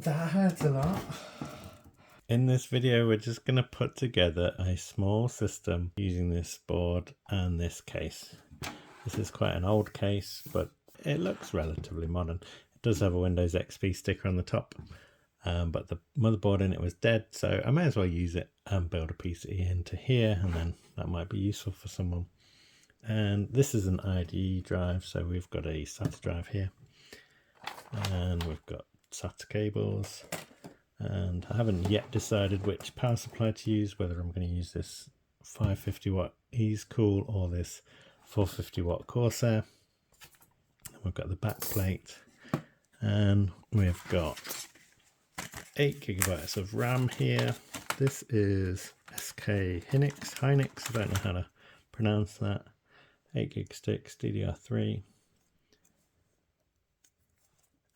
That hurt a lot. In this video, we're just going to put together a small system using this board and this case. This is quite an old case, but it looks relatively modern. It does have a Windows XP sticker on the top, but the motherboard in it was dead, so I may as well use it and build a PCE into here, and then that might be useful for someone. And this is an IDE drive, so we've got a SATA drive here, and we've got SATA cables. And I haven't yet decided which power supply to use, whether I'm going to use this 550 watt EaseCool or this 450 watt Corsair. And we've got the back plate, and we've got 8 gigabytes of RAM here. This is SK Hynix, I don't know how to pronounce that. 8 gig sticks, DDR3.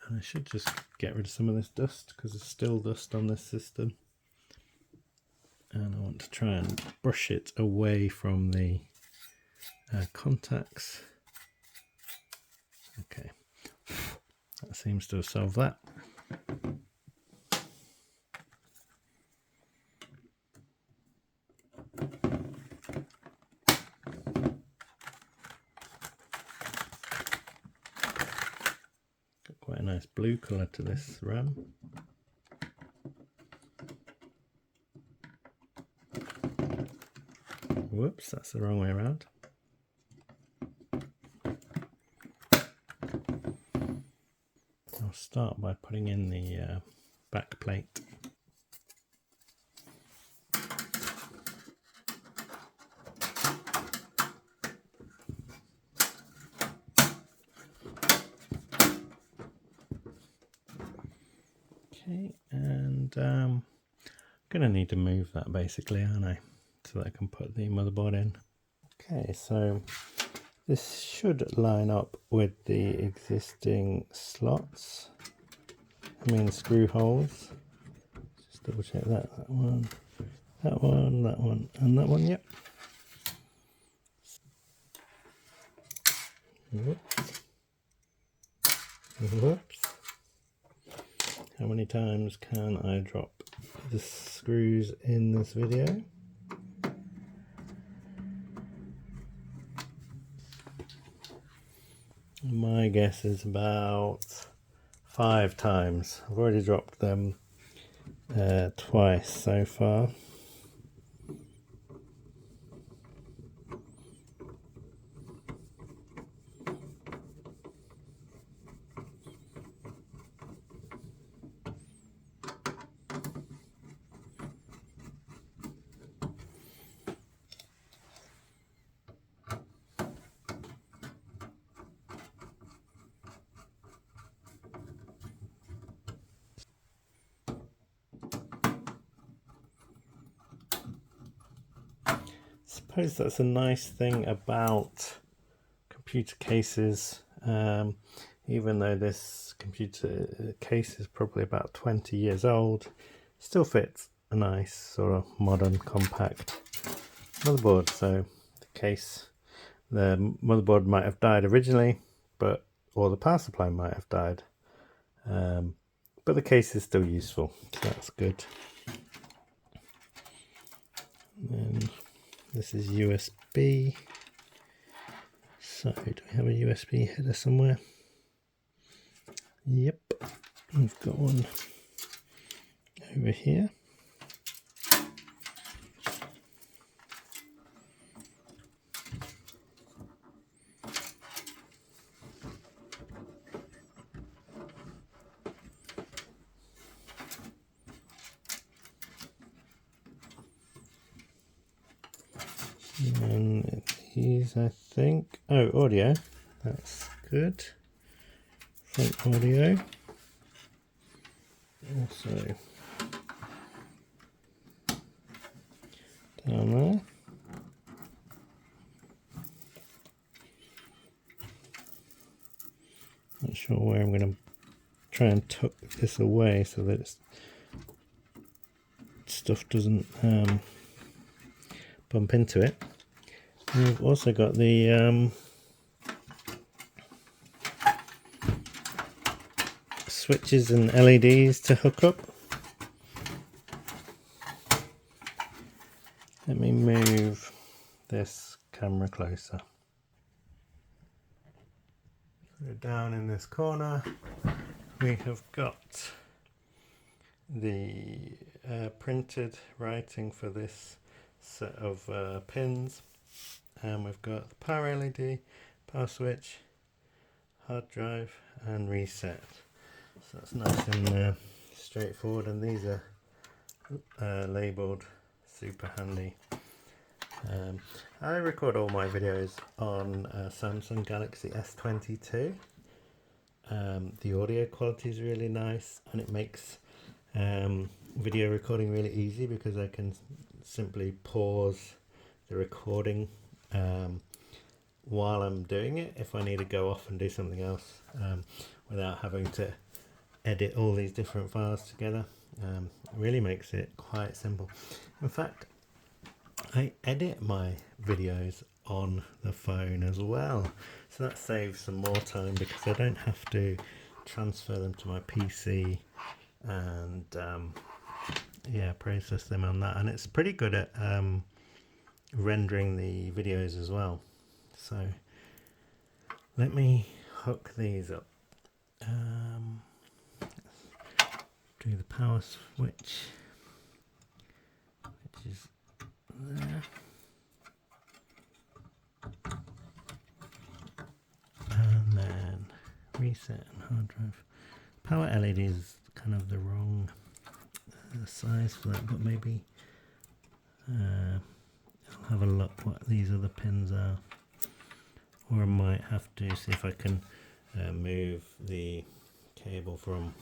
And I should just get rid of some of this dust because there's still dust on this system. And I want to try and brush it away from the contacts. Okay, that seems to have solved that. Quite a nice blue colour to this RAM. Whoops, that's the wrong way around. I'll start by putting in the back plate. Okay, and I'm going to need to move that basically, aren't I? So that I can put the motherboard in. Okay, so this should line up with the existing slots. I mean screw holes. Just double check that. That one, that one, that one, and that one, yep. Whoops. Whoops. How many times can I drop the screws in this video? My guess is about 5 times. I've already dropped them twice so far. I suppose that's a nice thing about computer cases, even though this computer case is probably about 20 years old, still fits a nice sort of modern compact motherboard. So the motherboard might have died originally, or the power supply might have died, but the case is still useful, so that's good. And then this is USB. So do we have a USB header somewhere? Yep, we've got one over here. And these, I think, audio, that's good. Front audio. Also down there. Not sure where I'm going to try and tuck this away so that stuff doesn't bump into it. And we've also got the switches and LEDs to hook up. Let me move this camera closer. So down in this corner we have got the printed writing for this set of pins, and we've got the power LED, power switch, hard drive and reset. So that's nice and straightforward, and these are labelled super handy. I record all my videos on Samsung Galaxy S22. The audio quality is really nice, and it makes video recording really easy because I can simply pause the recording while I'm doing it if I need to go off and do something else, without having to edit all these different files together. It really makes it quite simple. In fact, I edit my videos on the phone as well, so that saves some more time because I don't have to transfer them to my PC and yeah, process them on that, and it's pretty good at rendering the videos as well. So let me hook these up. Do the power switch, which is there, and then reset and hard drive. Power LED is kind of the wrong size for that, but maybe I'll have a look what these other pins are, or I might have to see if I can move the cable from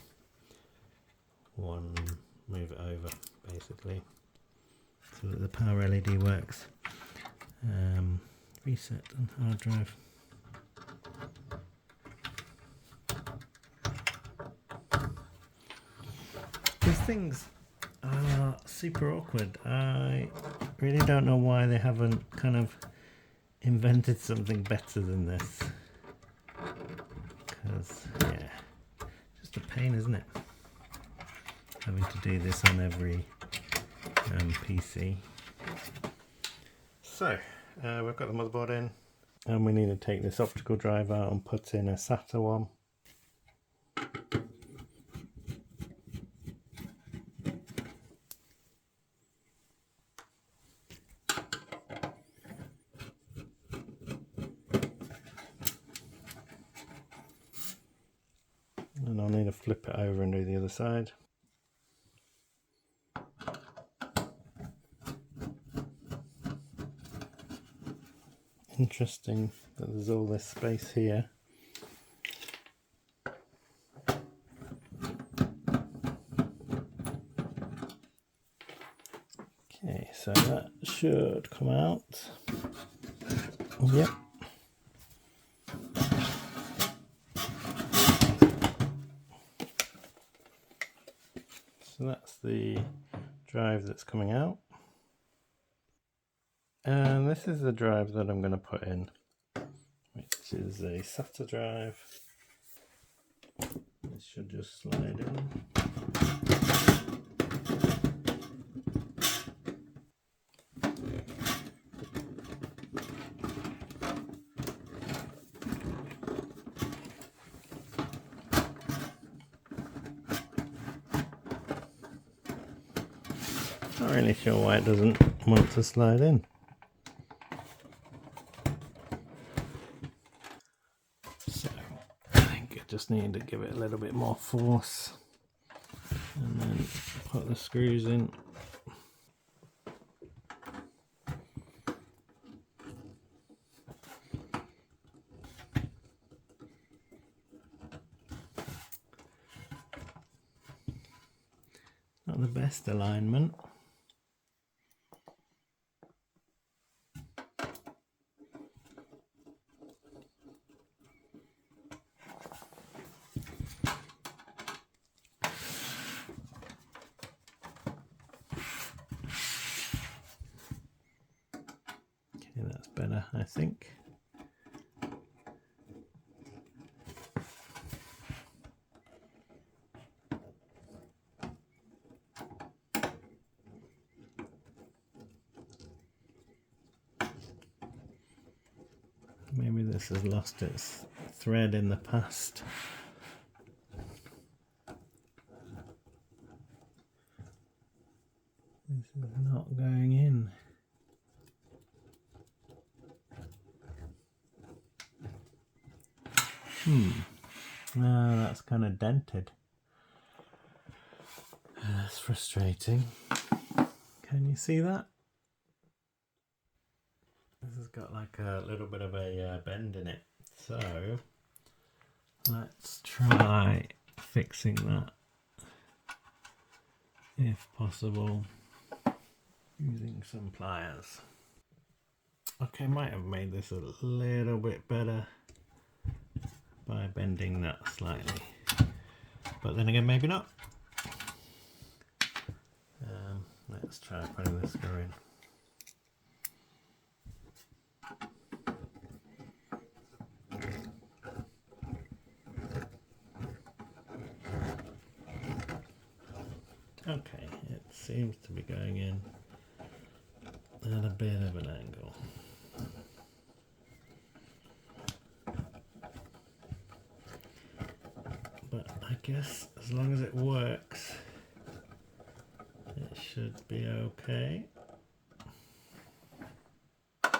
one, move it over basically, so that the power LED works. Reset and hard drive. These things are super awkward. I really don't know why they haven't kind of invented something better than this, because yeah, just a pain, isn't it, having to do this on every PC. So we've got the motherboard in, and we need to take this optical drive out and put in a SATA one. And I'll need to flip it over and do the other side. Interesting that there's all this space here. Okay, so that should come out. Yep. So that's the drive that's coming out. And this is the drive that I'm going to put in, which is a SATA drive. This should just slide in. Not really sure why it doesn't want to slide in. So I think I just need to give it a little bit more force and then put the screws in. Not the best alignment. Okay, that's better, I think. this has lost its thread in the past. This is not going in. No, that's kind of dented. That's frustrating. Can you see that? This has got like a little bit of a bend in it. So let's try fixing that, if possible, using some pliers. Okay, might have made this a little bit better by bending that slightly, but then again, maybe not. Let's try putting the screw in. Okay, it seems to be going in at a bit of an angle. But I guess as long as it works, it should be okay. Can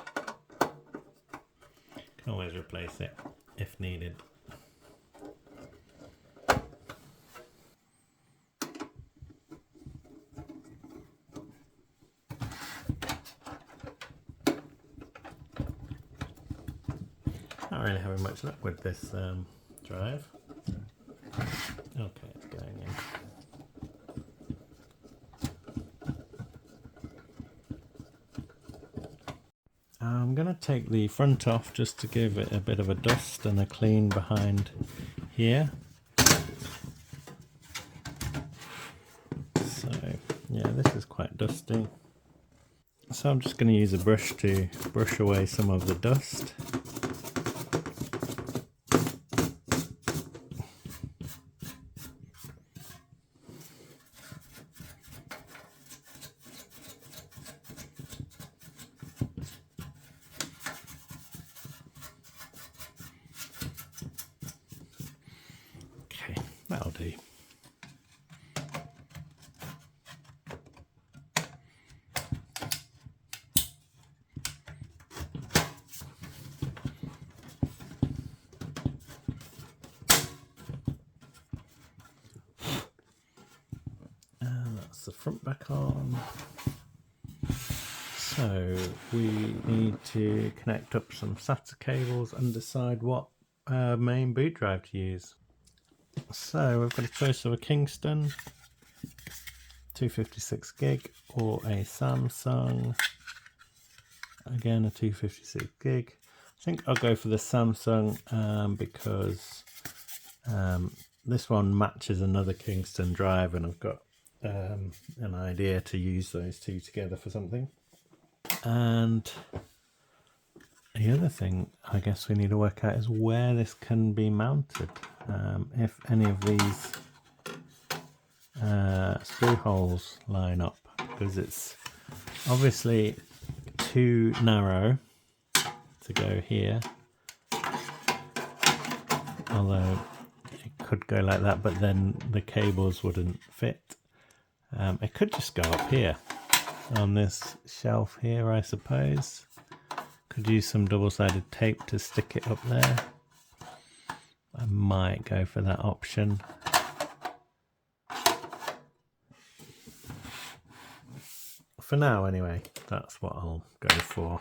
always replace it if needed. Not really having much luck with this drive. Okay, it's going in. I'm going to take the front off just to give it a bit of a dust and a clean behind here. So yeah, this is quite dusty. So I'm just going to use a brush to brush away some of the dust. That'll do. And that's the front back on. So we need to connect up some SATA cables and decide what main boot drive to use. So we've got a choice of a Kingston 256 gig or a Samsung, again a 256 gig. I think I'll go for the Samsung because this one matches another Kingston drive, and I've got an idea to use those two together for something. And the other thing I guess we need to work out is where this can be mounted. If any of these screw holes line up, because it's obviously too narrow to go here, although it could go like that, but then the cables wouldn't fit. It could just go up here on this shelf here, I suppose. Could use some double-sided tape to stick it up there. I might go for that option. For now anyway, that's what I'll go for.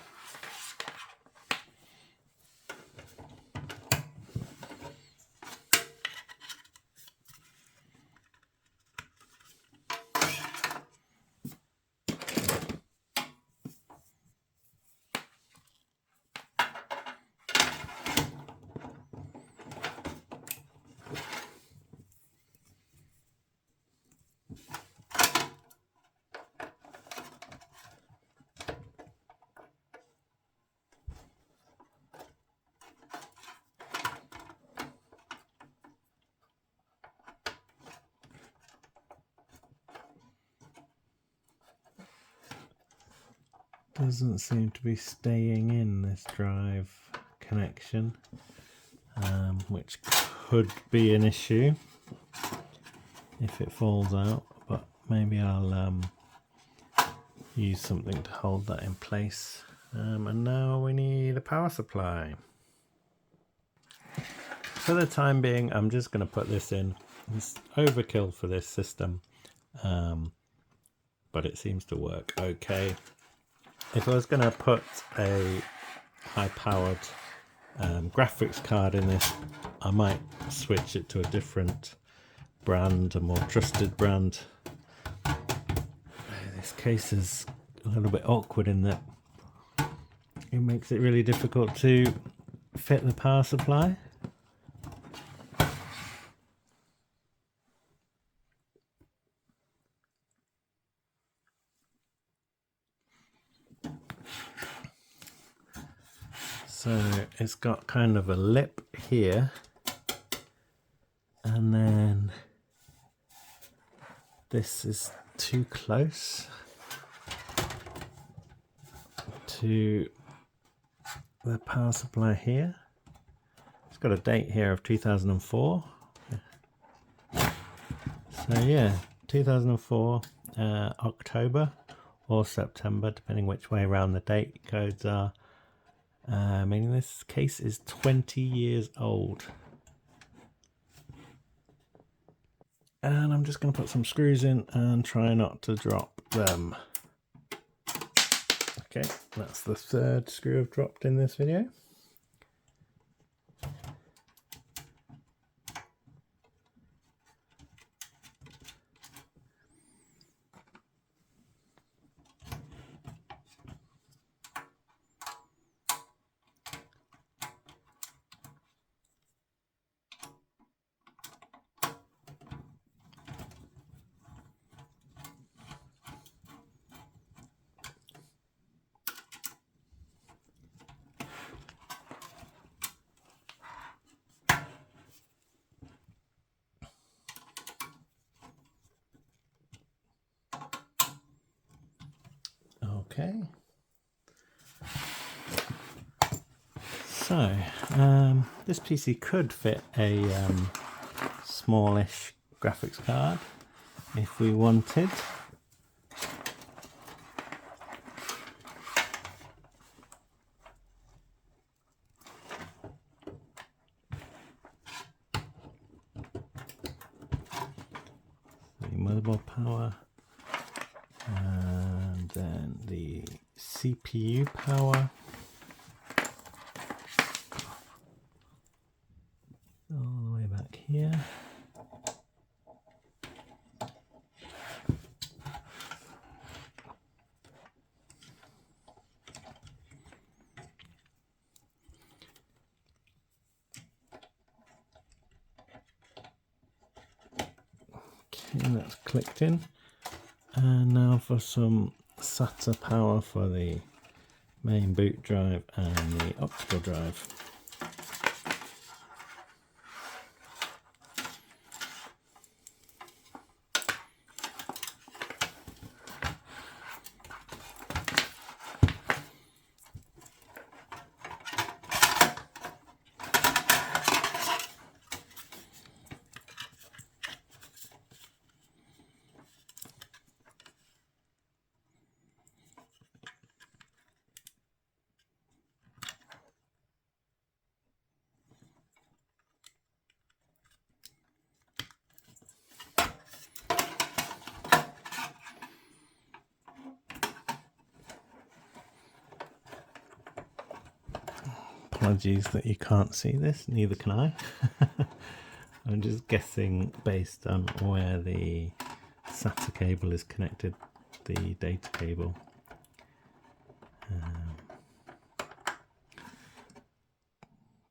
Doesn't seem to be staying in, this drive connection, which could be an issue if it falls out, but maybe I'll use something to hold that in place. And now we need a power supply. For the time being, I'm just going to put this in. It's overkill for this system, but it seems to work okay. If I was going to put a high-powered graphics card in this, I might switch it to a different brand, a more trusted brand. This case is a little bit awkward in that it makes it really difficult to fit the power supply. So it's got kind of a lip here, and then this is too close to the power supply here. It's got a date here of 2004. So yeah, 2004 October or September, depending which way around the date codes are. Meaning this case is 20 years old. And I'm just going to put some screws in and try not to drop them. Okay, that's the third screw I've dropped in this video. Okay, so this PC could fit a smallish graphics card if we wanted. The motherboard power, and then the CPU power, all the way back here. Okay, that's clicked in. And now for some SATA power for the main boot drive and the optical drive. Apologies that you can't see this, neither can I. I'm just guessing based on where the SATA cable is connected, the data cable.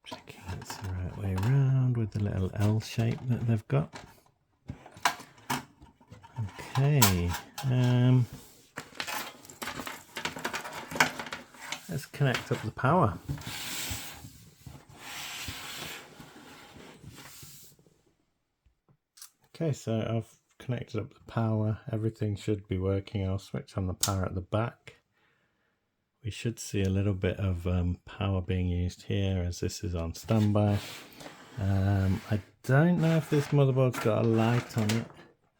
Checking it's the right way around with the little L shape that they've got. Okay, let's connect up the power. Okay, so I've connected up the power. Everything should be working. I'll switch on the power at the back. we should see a little bit of power being used here as this is on standby. I don't know if this motherboard's got a light on it.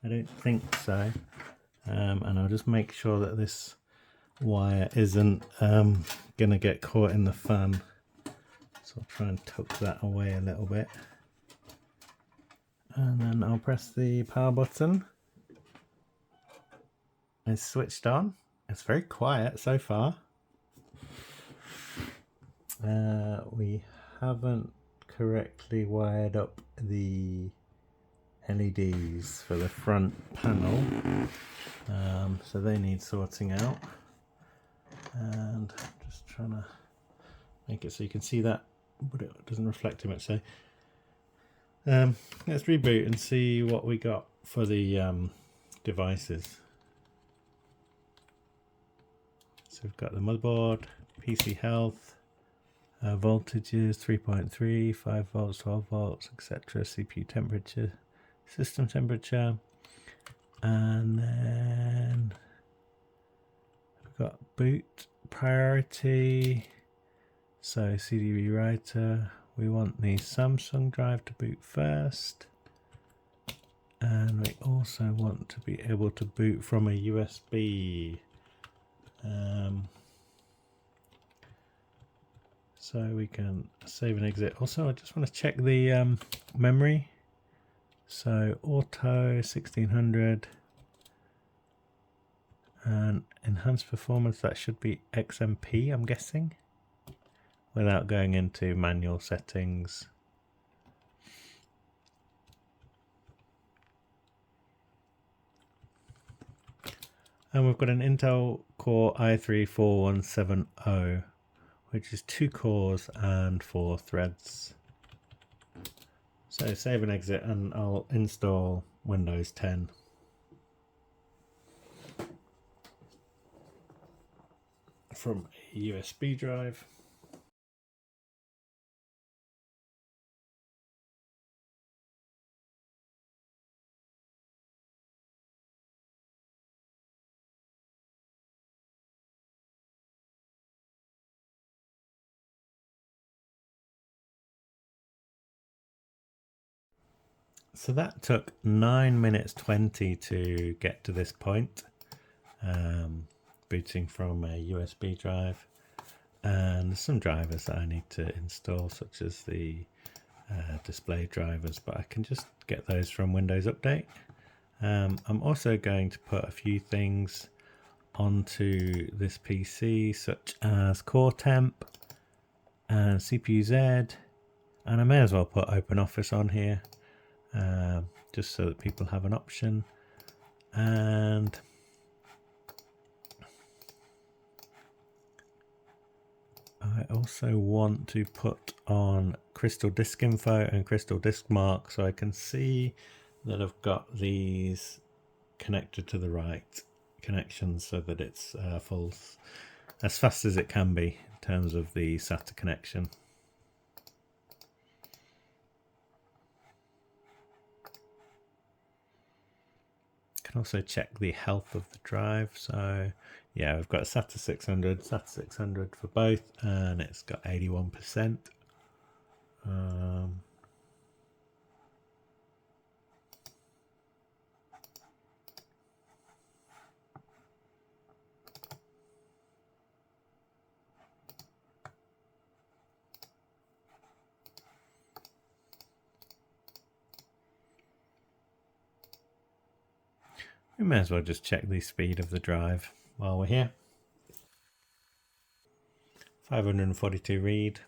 I don't think so. And I'll just make sure that this wire isn't gonna get caught in the fan. So I'll try and tuck that away a little bit. And then I'll press the power button. It's switched on. It's very quiet so far. We haven't correctly wired up the LEDs for the front panel, so they need sorting out, and just trying to make it so you can see that, but it doesn't reflect too much. So let's reboot and see what we got for the devices. So we've got the motherboard, PC health, voltages 3.3, 5 volts, 12 volts, etc. CPU temperature, system temperature, and then we've got boot priority. So CD rewriter, we want the Samsung drive to boot first, and we also want to be able to boot from a USB. So we can save and exit. Also, I just want to check the memory. So auto 1600 and enhanced performance, that should be XMP, I'm guessing, without going into manual settings. And we've got an Intel Core i3-4170, which is 2 cores and 4 threads. So save and exit, and I'll install Windows 10. From a USB drive. So that took 9 minutes 20 to get to this point, booting from a USB drive, and there's some drivers that I need to install, such as the display drivers, but I can just get those from Windows Update. I'm also going to put a few things onto this PC, such as Core Temp and CPU Z, and I may as well put OpenOffice on here, just so that people have an option. And I also want to put on Crystal Disk Info and Crystal Disk Mark, so I can see that I've got these connected to the right connections, so that it's full as fast as it can be in terms of the SATA connection. Can also check the health of the drive. So yeah, we've got a SATA 600 for both, and it's got 81%. We may as well just check the speed of the drive while we're here. 542 read,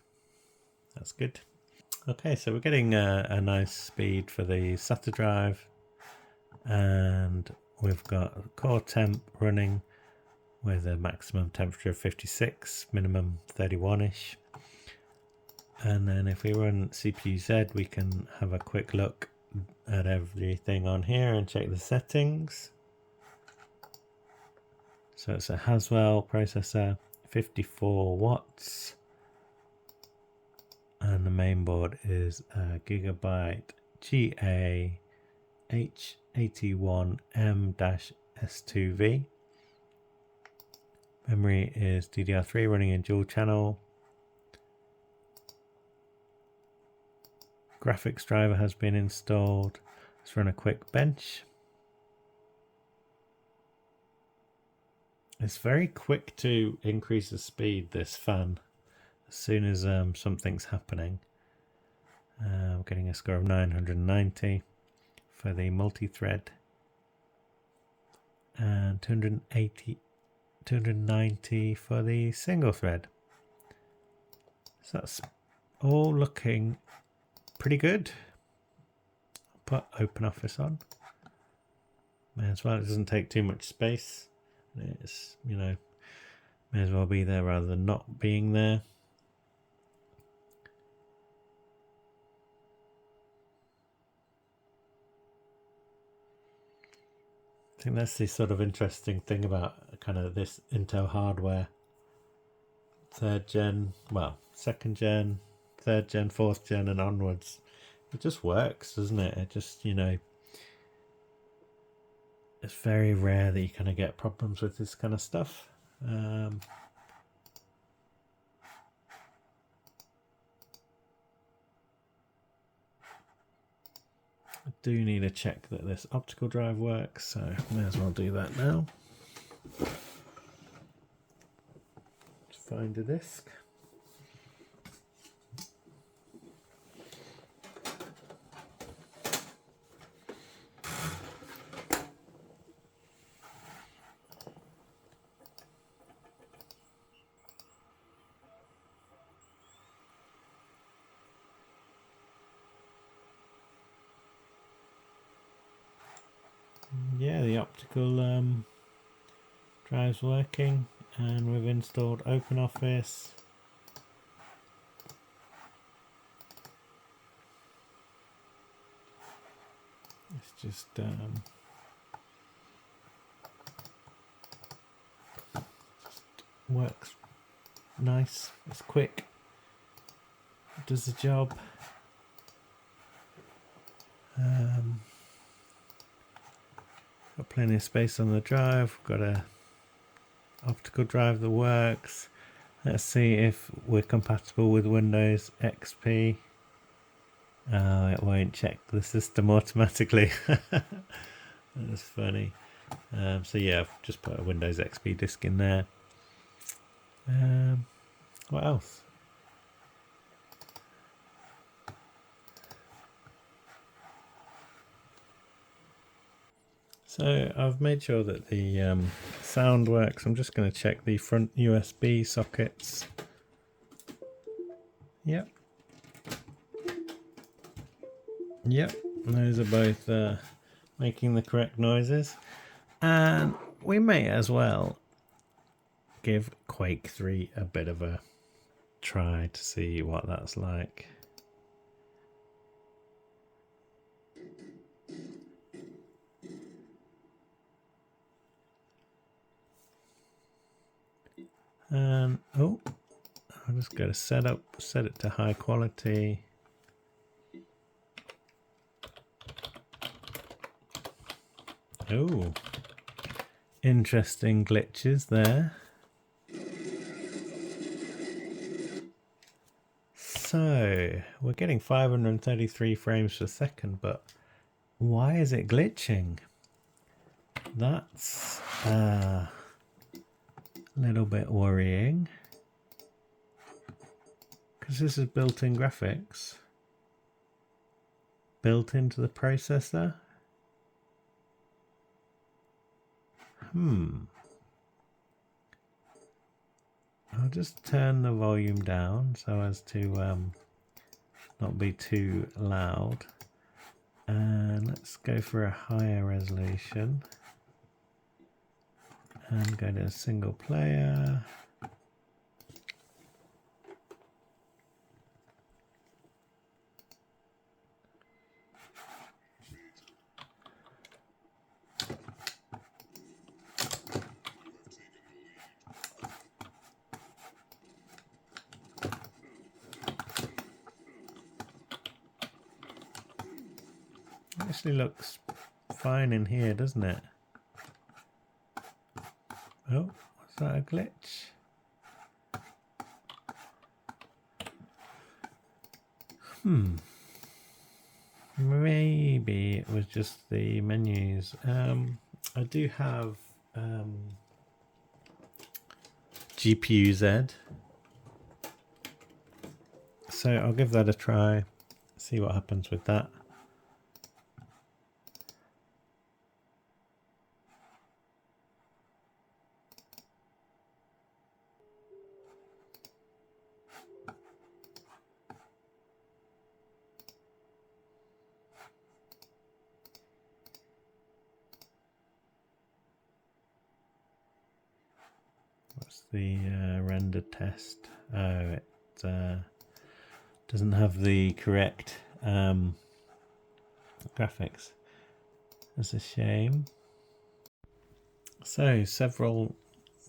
that's good. Okay, so we're getting a nice speed for the SATA drive, and we've got Core Temp running with a maximum temperature of 56, minimum 31-ish. And then if we run CPU Z, we can have a quick look at everything on here and check the settings. So it's a Haswell processor, 54 watts, and the main board is a Gigabyte GA H81M-S2V. Memory is DDR3 running in dual channel. Graphics driver has been installed. Let's run a quick bench. It's very quick to increase the speed, this fan, as soon as something's happening. We're getting a score of 990 for the multi-thread and 290 for the single thread. So that's all looking pretty good. I'll put OpenOffice on. May as well, it doesn't take too much space. It's, you know, may as well be there rather than not being there. I think that's the sort of interesting thing about kind of this Intel hardware. 3rd gen, well, 2nd gen, 3rd gen, 4th gen and onwards. It just works, doesn't it? It just, you know, it's very rare that you kind of get problems with this kind of stuff. I do need to check that this optical drive works, so may as well do that now. Find a disk. Yeah, the optical drive's working, and we've installed OpenOffice. It's just works nice, it's quick, it does the job. Got plenty of space on the drive, got a optical drive that works. Let's see if we're compatible with Windows XP. Oh, it won't check the system automatically. That's funny. So yeah, I've just put a Windows XP disk in there. What else? So I've made sure that the sound works. I'm just going to check the front USB sockets. Yep. Yep, those are both making the correct noises. And we may as well give Quake 3 a bit of a try to see what that's like. Oh, I'll just go to setup, set it to high quality. Oh, interesting glitches there. So we're getting 533 frames per second, but why is it glitching? That's a little bit worrying, because this is built-in graphics built into the processor. I'll just turn the volume down so as to not be too loud, and let's go for a higher resolution and go to a single player. Actually looks fine in here, doesn't it? Oh, what's that a glitch? Maybe it was just the menus. I do have GPU Z, so I'll give that a try, see what happens with that. What's the render test? Oh, it doesn't have the correct graphics. That's a shame. So several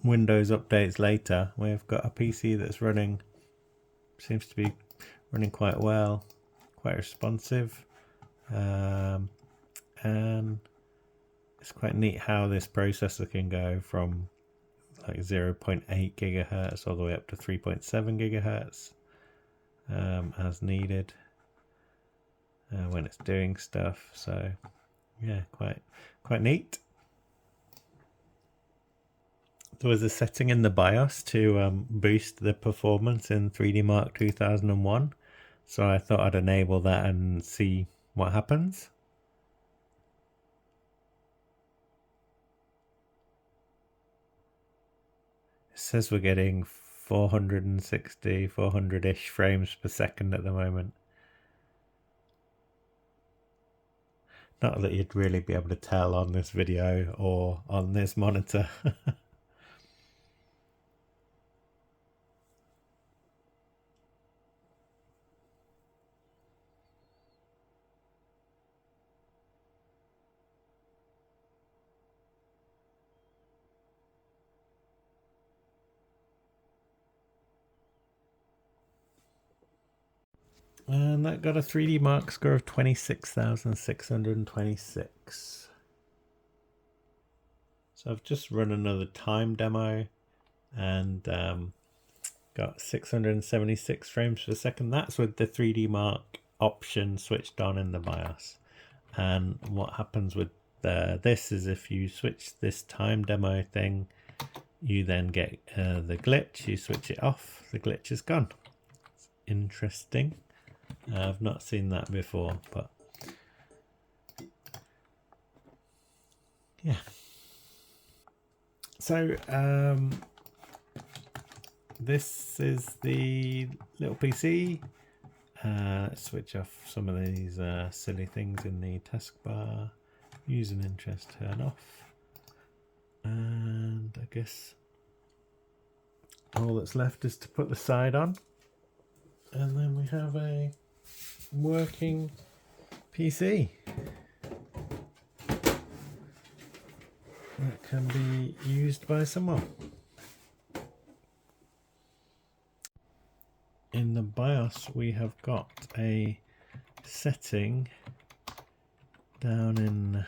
Windows updates later, we've got a PC that's running, seems to be running quite well, quite responsive, and it's quite neat how this processor can go from like 0.8 gigahertz all the way up to 3.7 gigahertz as needed when it's doing stuff. So yeah, quite neat. There was a setting in the BIOS to boost the performance in 3D Mark 2001, so I thought I'd enable that and see what happens. It says we're getting 460, 400-ish frames per second at the moment. Not that you'd really be able to tell on this video or on this monitor. And that got a 3D Mark score of 26,626. So I've just run another time demo and got 676 frames per second. That's with the 3D Mark option switched on in the BIOS. And what happens with this is if you switch this time demo thing, you then get the glitch. You switch it off, the glitch is gone. It's interesting. I've not seen that before, but yeah. So this is the little PC. Let's switch off some of these silly things in the taskbar. Use an interest, turn off. And I guess all that's left is to put the side on. And then we have a working PC that can be used by someone. In the BIOS we have got a setting down in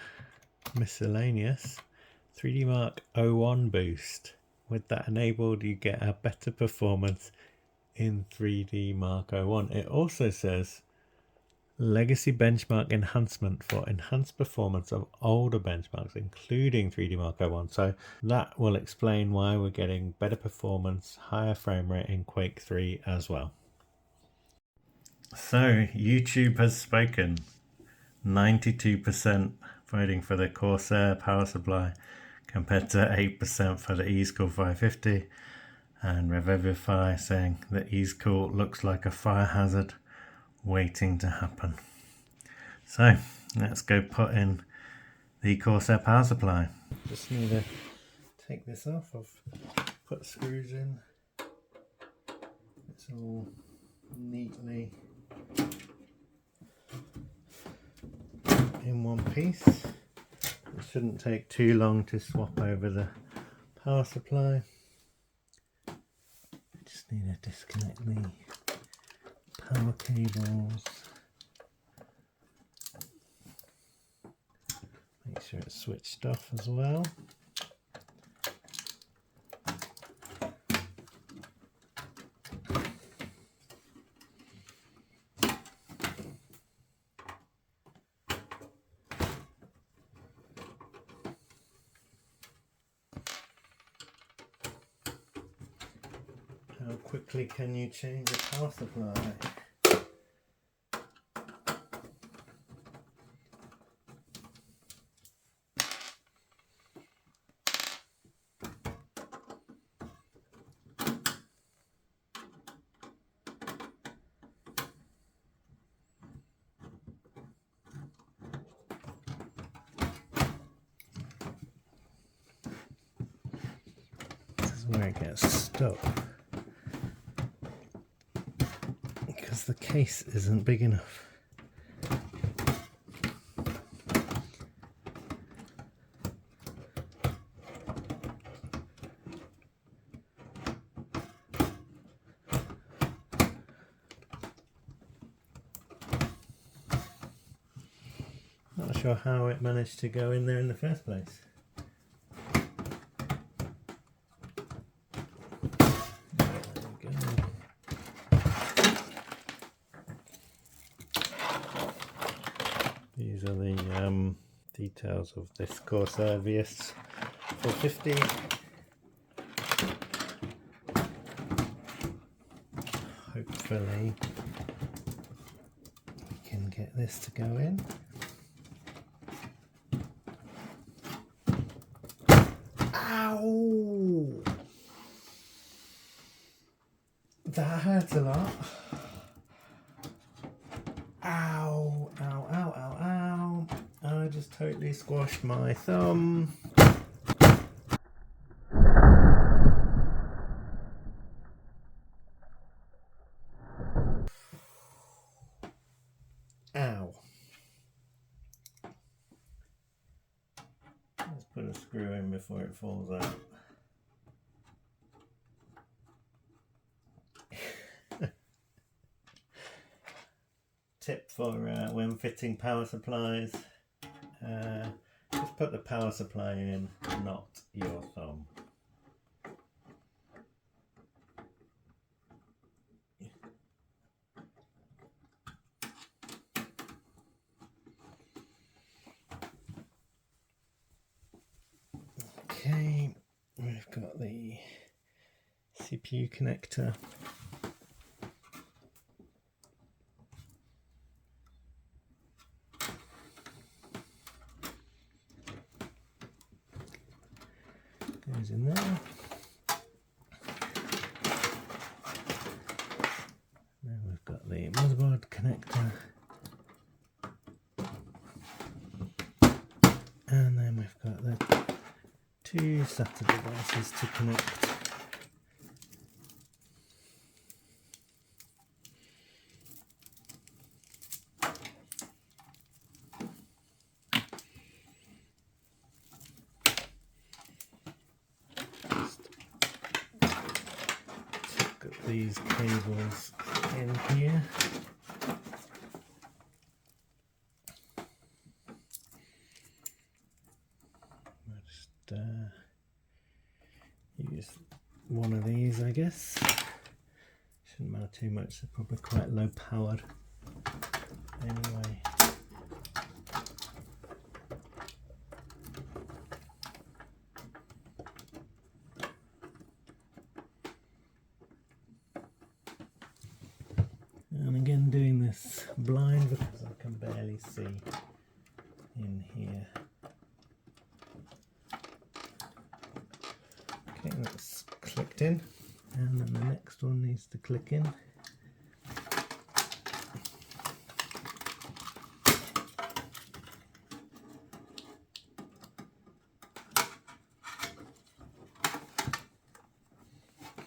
miscellaneous, 3D Mark 01 boost. With that enabled you get a better performance in 3D Mark 01. It also says legacy benchmark enhancement for enhanced performance of older benchmarks including 3D Mark 01. So that will explain why we're getting better performance, higher frame rate in Quake 3 as well. So YouTube has spoken. 92% voting for the Corsair power supply compared to 8% for the easecool 550, and Revivify saying that easecool looks like a fire hazard waiting to happen. So let's go put in the Corsair power supply. Just need to take this off. I've put screws in. It's all neatly in one piece. It shouldn't take too long to swap over the power supply. Just need to disconnect the power cables. Make sure it's switched off as well. How quickly can you change a power supply? This is where it gets stuck, because the case isn't big enough. Not sure how it managed to go in there in the first place. These are the details of this Corsair VS 450. Hopefully we can get this to go in. Ow! That hurt a lot. Ow, ow, ow, ow, ow. I just totally squashed my thumb. Ow. Let's put a screw in before it falls out. Tip for when fitting power supplies, just put the power supply in, not your thumb. Okay, we've got the CPU connector. Goes in there. Then we've got the motherboard connector. And then we've got the two SATA devices to connect. Got these cables in here. I'll just use one of these, I guess. Shouldn't matter too much, they're probably quite low powered anyway. And again doing this blind because I can barely see in here. Okay, that's clicked in, and then the next one needs to click in.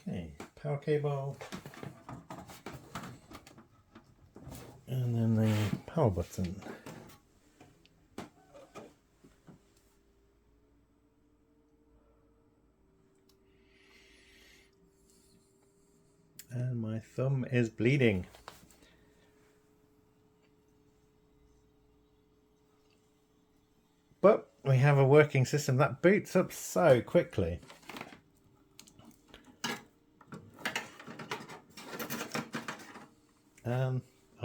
Okay, power cable. And then the power button. And my thumb is bleeding. But we have a working system that boots up so quickly.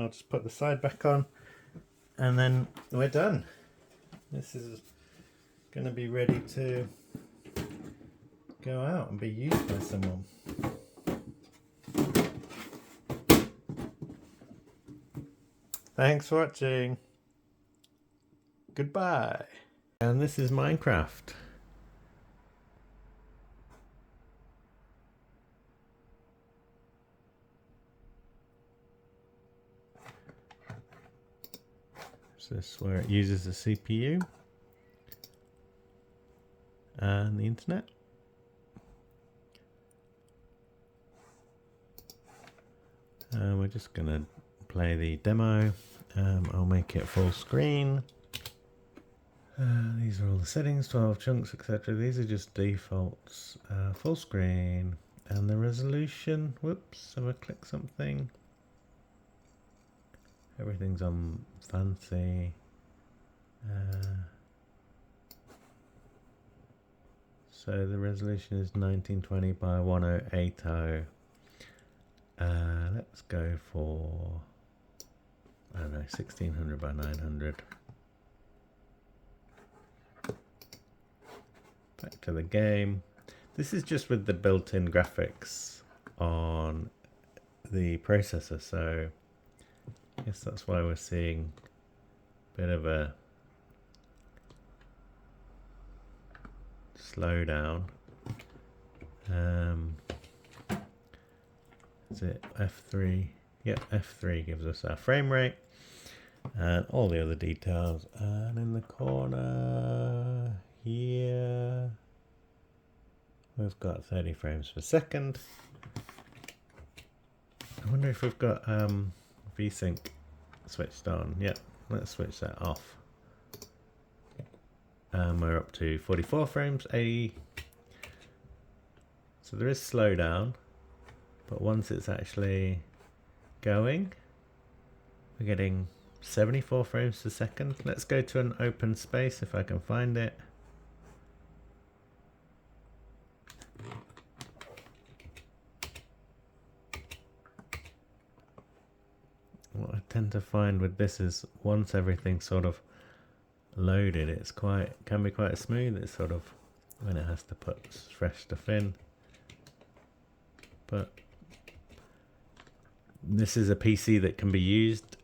I'll just put the side back on and then we're done. This is going to be ready to go out and be used by someone. Thanks for watching. Goodbye. And this is Minecraft. So this is where it uses the CPU and the internet. We're just gonna play the demo. I'll make it full screen. These are all the settings, 12 chunks, etc. These are just defaults. Full screen and the resolution. Whoops, have I clicked something? Everything's on fancy. So the resolution is 1920 by 1080. Let's go for, I don't know, 1600 by 900. Back to the game. This is just with the built-in graphics on the processor, so I guess that's why we're seeing a bit of a slowdown. Is it F3? Yep, F3 gives us our frame rate and all the other details. And in the corner here, we've got 30 frames per second. I wonder if we've got VSync switched on. Yep, let's switch that off. We're up to 44 frames, 80. So there is slowdown, but once it's actually going, we're getting 74 frames per second. Let's go to an open space if I can find it. What I tend to find with this is once everything's sort of loaded, it's can be quite smooth. It's sort of when it has to put fresh stuff in. But this is a PC that can be used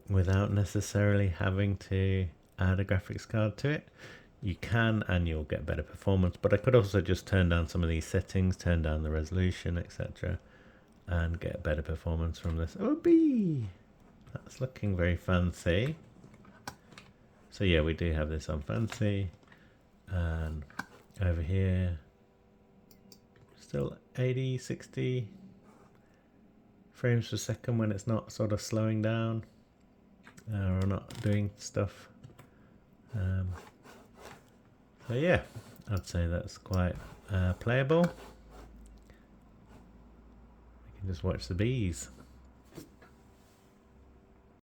without necessarily having to add a graphics card to it. You can, and you'll get better performance, but I could also just turn down some of these settings, turn down the resolution, etc., and get better performance from this. Oh, that's looking very fancy. So yeah, we do have this on fancy, and over here still 80, 60 frames per second when it's not sort of slowing down or not doing stuff. So yeah, I'd say that's quite playable. We can just watch the bees.